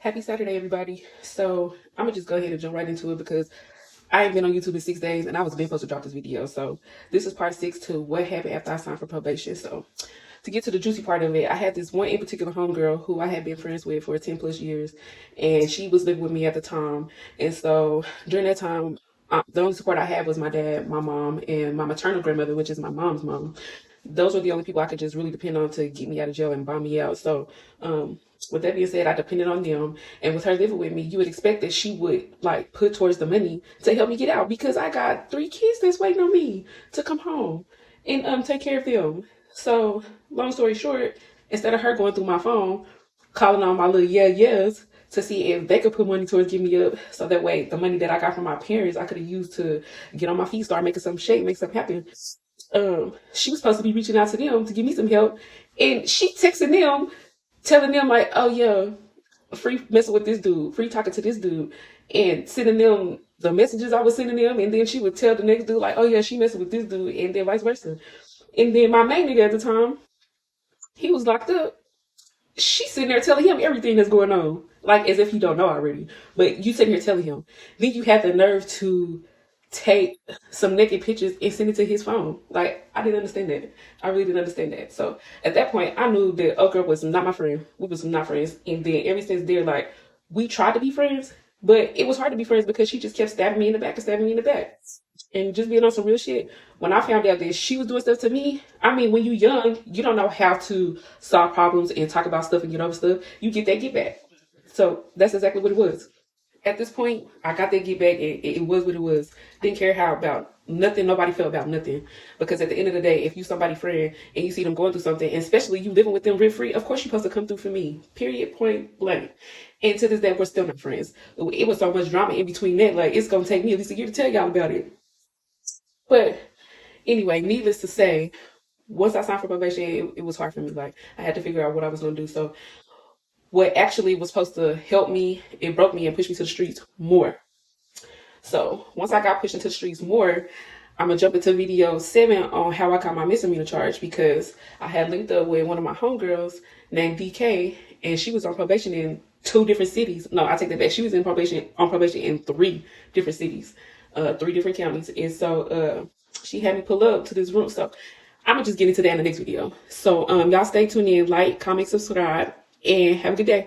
Happy Saturday, everybody. So I'm gonna just go ahead and jump right into it because I ain't been on YouTube in 6 days and I was been supposed to drop this video. So this is part 6 to what happened after I signed for probation. So to get to the juicy part of it, I had this one in particular homegirl who I had been friends with for 10 plus years, and she was living with me at the time. And so during that time, the only support I had was my dad, my mom, and my maternal grandmother, which is my mom's mom. Those were the only people I could just really depend on to get me out of jail and buy me out. So, with that being said, I depended on them. And with her living with me, you would expect that she would like put towards the money to help me get out because I got 3 kids that's waiting on me to come home and take care of them. So, long story short, instead of her going through my phone, calling on my little yeahs to see if they could put money towards getting me up, so that way the money that I got from my parents I could have used to get on my feet, start making some shake, make something happen. She was supposed to be reaching out to them to give me some help, and she texting them, telling them like, "Oh yeah, free messing with this dude, free talking to this dude," and sending them the messages I was sending them, and then she would tell the next dude like, "Oh yeah, she messing with this dude," and then vice versa. And then my main nigga at the time, he was locked up. She's sitting there telling him everything that's going on, like as if he don't know already. But you sitting here telling him. Then you have the nerve to take some naked pictures and send it to his phone. Like, I didn't understand that. I really didn't understand that. So at that point, I knew that girl was not my friend. We was not friends. And then ever since there, like, we tried to be friends, but it was hard to be friends because she just kept stabbing me in the back and stabbing me in the back. And just being on some real shit. When I found out that she was doing stuff to me, I mean, when you young, you don't know how to solve problems and talk about stuff and get over stuff. You get that get back. So that's exactly what it was. At this point, I got that get back, and it was what it was. Didn't care how about nothing. Nobody felt about nothing, because at the end of the day, if you somebody friend and you see them going through something, and especially you living with them rent free, of course you're supposed to come through for me. Period. Point blank. And to this day, we're still not friends. It was so much drama in between that. Like, it's gonna take me at least a year to tell y'all about it. But anyway, needless to say, once I signed for probation, it was hard for me. Like, I had to figure out what I was gonna do. So what actually was supposed to help me, it broke me and pushed me to the streets more. So once I got pushed into the streets more, I'm gonna jump into video 7 on how I got my misdemeanor charge, because I had linked up with one of my homegirls named DK, and she was on probation in 2 different cities. No, I take that back. She was in probation in 3 different cities, 3 different counties. And so she had me pull up to this room. So I'm gonna just get into that in the next video. So y'all stay tuned in, like, comment, subscribe, and have a good day.